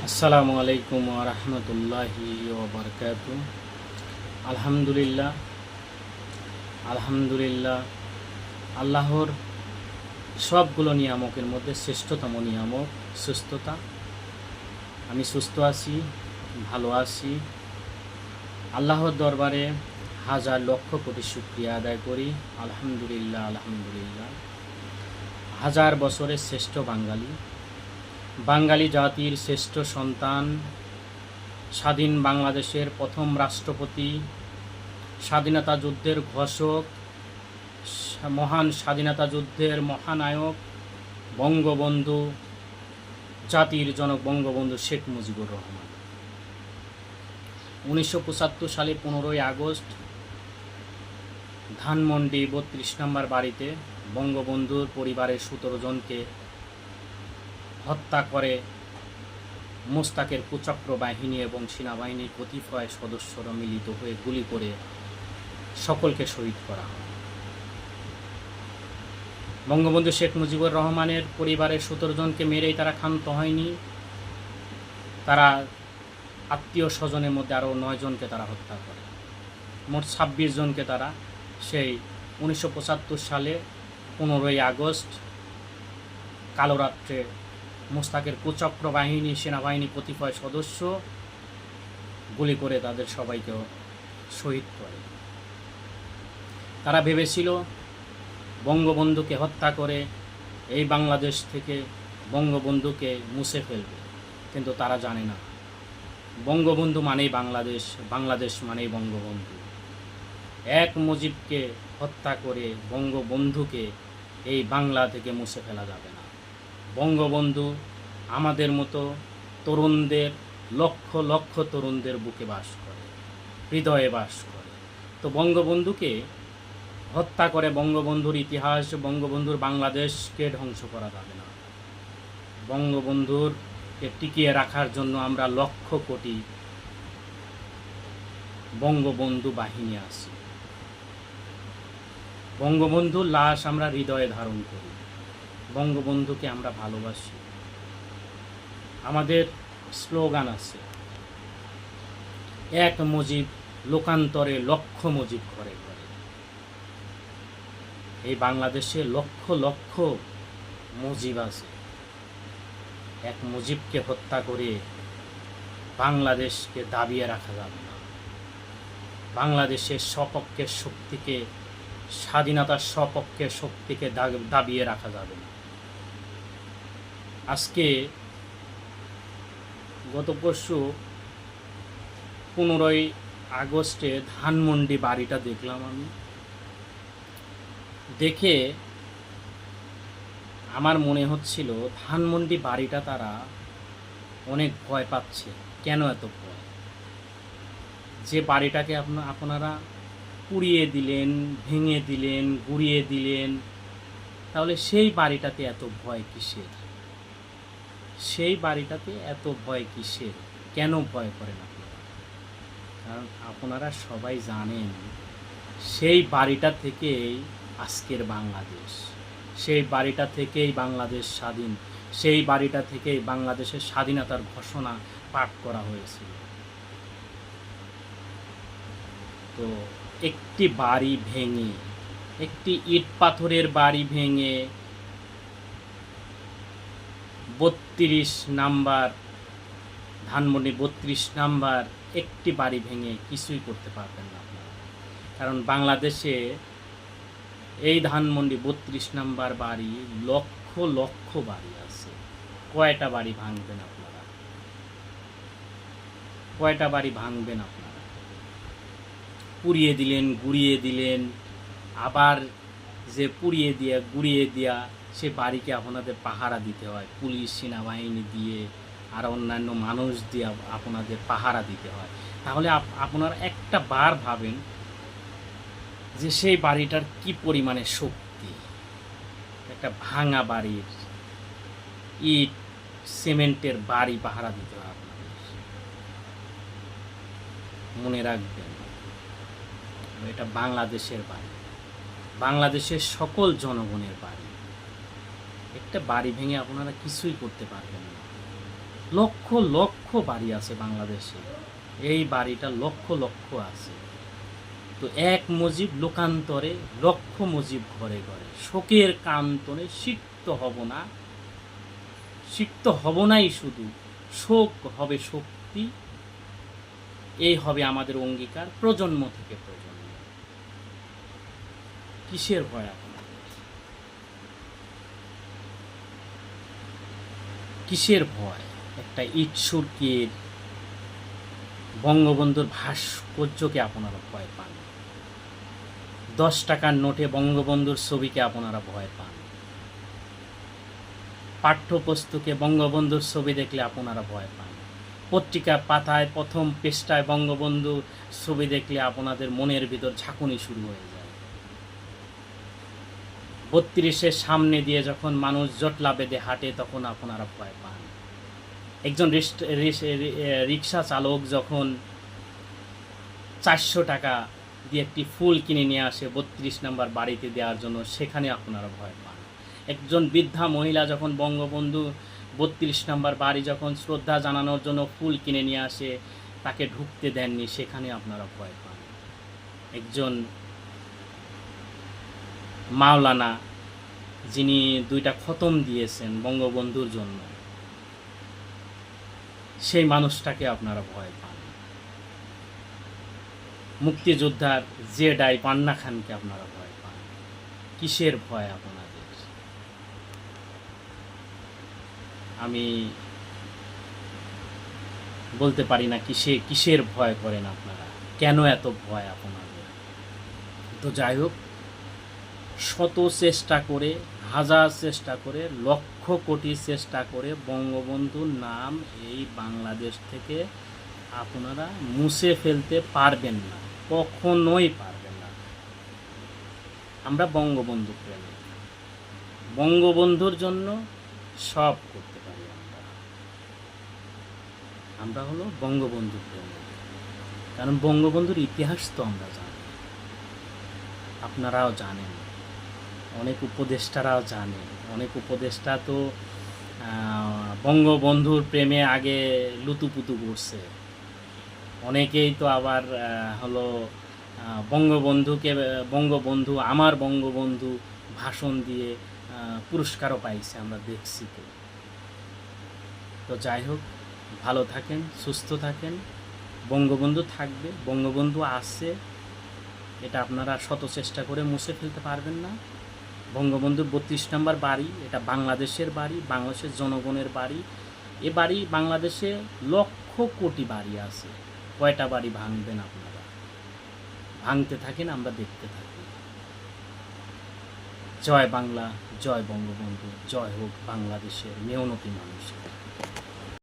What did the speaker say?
আসসালামু আলাইকুম ওয়া রাহমাতুল্লাহি ওয়া বারাকাতুহু। আলহামদুলিল্লাহ আলহামদুলিল্লাহ আল্লাহর সবগুলো নিয়ামকের মধ্যে শ্রেষ্ঠতম নিয়ামক সুস্থতা। আমি সুস্থ আছি, ভালো আছি। আল্লাহর দরবারে হাজার লক্ষ কোটি শুকরিয়া আদায় করি। আলহামদুলিল্লাহ আলহামদুলিল্লাহ। হাজার বছরের শ্রেষ্ঠ বাঙালি জাতির শ্রেষ্ঠ সন্তান, স্বাধীন বাংলাদেশের প্রথম রাষ্ট্রপতি, স্বাধীনতা যুদ্ধের ঘোষক, মহান স্বাধীনতা যুদ্ধের মহানায়ক বঙ্গবন্ধু, জাতির জনক বঙ্গবন্ধু শেখ মুজিবুর রহমান। 1975 সালে 15ই আগস্ট ধানমন্ডি 32 নম্বর বাড়িতে বঙ্গবন্ধুর পরিবারের 17 জনকে হত্যা করে মোস্তাকের কুচক্র বাহিনী এবং সেনাবাহিনীর কতিপয় সদস্যরা মিলিত হয়ে গুলি করে সকলকে শহীদ করা হয়। বঙ্গবন্ধু শেখ মুজিবুর রহমানের পরিবারের 17 জনকে মেরেই তারা ক্ষান্ত হয়নি, তারা আত্মীয় স্বজনের মধ্যে আরও 9 জনকে তারা হত্যা করে। মোট 26 জনকে তারা সেই 1975 সালে 15ই আগস্ট কালো রাত্রে মোস্তাকের কুচক্র বাহিনী, সেনাবাহিনী কতিপয় সদস্য গুলি করে তাদের সবাইকে শহীদ করে। তারা ভেবেছিল বঙ্গবন্ধুকে হত্যা করে এই বাংলাদেশ থেকে বঙ্গবন্ধুকে মুছে ফেলবে, কিন্তু তারা জানে না বঙ্গবন্ধু মানেই বাংলাদেশ, বাংলাদেশ মানেই বঙ্গবন্ধু। এক মুজিবকে হত্যা করে বঙ্গবন্ধুকে এই বাংলা থেকে মুছে ফেলা যাবে না। বঙ্গবন্ধু আমাদের মতো তরুণদের, লক্ষ লক্ষ তরুণদের বুকে বাস করে, হৃদয়ে বাস করে। তো বঙ্গবন্ধুকে হত্যা করে বঙ্গবন্ধুর ইতিহাস, বঙ্গবন্ধুর বাংলাদেশকে ধ্বংস করা যাবে না। বঙ্গবন্ধুরকে টিকিয়ে রাখার জন্য আমরা লক্ষ কোটি বঙ্গবন্ধু বাহিনী আছি। বঙ্গবন্ধুর লাশ আমরা হৃদয়ে ধারণ করি, বঙ্গবন্ধুকে আমরা ভালোবাসি। আমাদের স্লোগান আছে, এক মুজিব লোকান্তরে লক্ষ মুজিব ঘরে ঘরে। এই বাংলাদেশে লক্ষ লক্ষ মুজিব আছে। এক মুজিবকে হত্যা করে বাংলাদেশকে দাবিয়ে রাখা যাবে না। বাংলাদেশের সপক্ষের শক্তিকে, স্বাধীনতার সপক্ষের শক্তিকে দাবিয়ে রাখা যাবে না। আজকে গত পরশু 15ই আগস্টে ধানমন্ডি বাড়িটা দেখলাম। আমি দেখে আমার মনে হচ্ছিল ধানমন্ডি বাড়িটা তারা অনেক ভয় পাচ্ছে। কেন এত ভয়? যে বাড়িটাকে আপনারা পুড়িয়ে দিলেন, ভেঙে দিলেন, গুঁড়িয়ে দিলেন, তাহলে সেই বাড়িটাতে এত ভয় কিসের? সেই বাড়িটাতে এত ভয় কিসের? কেন ভয় করেন আপনারা? কারণ আপনারা সবাই জানেন সেই বাড়িটা থেকেই আজকের বাংলাদেশ, সেই বাড়িটা থেকেই বাংলাদেশ স্বাধীন, সেই বাড়িটা থেকেই বাংলাদেশের স্বাধীনতার ঘোষণা পাঠ করা হয়েছিল। তো একটি বাড়ি ভেঙে, একটি ইট পাথরের বাড়ি ভেঙে 32 নাম্বার ধানমন্ডি 32 নাম্বার একটি বাড়ি ভেঙে কিছুই করতে পারবেন না আপনারা। কারণ বাংলাদেশে এই ধানমন্ডি 32 নাম্বার বাড়ি লক্ষ লক্ষ বাড়ি আছে। কয়টা বাড়ি ভাঙবেন আপনারা? কয়টা বাড়ি ভাঙবেন আপনারা? পুড়িয়ে দিলেন, গুঁড়িয়ে দিলেন, আবার যে পুড়িয়ে দিয়া গুঁড়িয়ে দেওয়া সে বাড়িকে আপনাদের পাহারা দিতে হয়, পুলিশ সেনাবাহিনী দিয়ে আর অন্যান্য মানুষ দিয়ে আপনাদের পাহারা দিতে হয়। তাহলে আপনারা একটা বার ভাবেন যে সেই বাড়িটার কি পরিমাণে শক্তি। একটা ভাঙা বাড়ির, ইট সিমেন্টের বাড়ি পাহারা দিতে হয় আপনাদের। মনে রাখবেন, এটা বাংলাদেশের বাড়ি, বাংলাদেশের সকল জনগণের বাড়ি। একটা বাড়ি ভেঙে আপনারা কিছুই করতে পারবেন না। লক্ষ লক্ষ বাড়ি আছে বাংলাদেশে, এই বাড়িটা লক্ষ লক্ষ আছে। তো এক মুজিব লোকান্তরে লক্ষ মুজিব ঘরে ঘরে, শোকের কান্তনে সিক্ত হব না, সিক্ত হব নাই, শুধু শোক হবে শক্তি। এই হবে আমাদের অঙ্গীকার প্রজন্ম থেকে প্রজন্ম। কিসের ভয় আপনাদের? কিসের ভয়? একটা ইটসুরকির বঙ্গবন্ধুর ভাস্কর্যকে আপনারা ভয় পান, 10 টাকার নোটে বঙ্গবন্ধুর ছবিকে আপনারা ভয় পান, পাঠ্যপুস্তকে বঙ্গবন্ধুর ছবি দেখলে আপনারা ভয় পান, পত্রিকার পাতায় প্রথম পৃষ্ঠায় বঙ্গবন্ধুর ছবি দেখলে আপনাদের মনের ভিতর ঝাঁকুনি শুরু হয়ে যায়। 32-এর সামনে দিয়ে যখন মানুষ জটলা বেঁধে হাঁটে তখন আপনারা ভয় পান। একজন রিক্সা চালক যখন 400 টাকা দিয়ে একটি ফুল কিনে নিয়ে আসে 32 নম্বর বাড়িতে দেওয়ার জন্য, সেখানে আপনারা ভয় পান। একজন বৃদ্ধা মহিলা যখন বঙ্গবন্ধু 32 নম্বর বাড়ি যখন শ্রদ্ধা জানানোর জন্য ফুল কিনে নিয়ে আসে, তাকে ঢুকতে দেননি, সেখানে আপনারা ভয় পান। একজন মাওলানা যিনি 2টা খতম দিয়েছেন বঙ্গবন্ধুর জন্য, সেই মানুষটাকে আপনারা ভয় পান। মুক্তিযোদ্ধার জেডাই পান্না খানকে আপনারা ভয় পান। কিসের ভয় আপনাদের? আমি বলতে পারি না কিসের ভয় করেন আপনারা, কেন এত ভয় আপনাদের। তো যাই হোক, শত চেষ্টা করে, হাজার চেষ্টা করে, লক্ষ কোটি চেষ্টা করে বঙ্গবন্ধুর নাম এই বাংলাদেশ থেকে আপনারা মুছে ফেলতে পারবেন না, কখনোই পারবেন না। আমরা বঙ্গবন্ধু প্রেমী, বঙ্গবন্ধুর জন্য সব করতে পারি। আমরা হলো বঙ্গবন্ধু প্রেমী, কারণ বঙ্গবন্ধুর ইতিহাস তো আমরা জানি, আপনারাও জানেন, অনেক উপদেষ্টারাও জানে। অনেক উপদেষ্টা তো বঙ্গবন্ধুর প্রেমে আগে লুতুপুতু করছে, অনেকেই তো আবার হলো বঙ্গবন্ধু আমার বঙ্গবন্ধু ভাষণ দিয়ে পুরস্কারও পাইছে, আমরা দেখছি। তো যাই হোক, ভালো থাকেন, সুস্থ থাকেন, বঙ্গবন্ধু থাকবে, বঙ্গবন্ধু আছে, এটা আপনারা শত চেষ্টা করে মুছে ফেলতে পারবেন না। বঙ্গবন্ধুর 32 নম্বর বাড়ি, এটা বাংলাদেশের বাড়ি, বাংলাদেশের জনগণের বাড়ি। এ বাড়ি বাংলাদেশে লক্ষ কোটি বাড়ি আছে, কয়টা বাড়ি ভাঙবেন আপনারা? ভাঙতে থাকেন, আমরা দেখতে থাকি। জয় বাংলা, জয় বঙ্গবন্ধু, জয় হোক বাংলাদেশের মেহনতি মানুষের।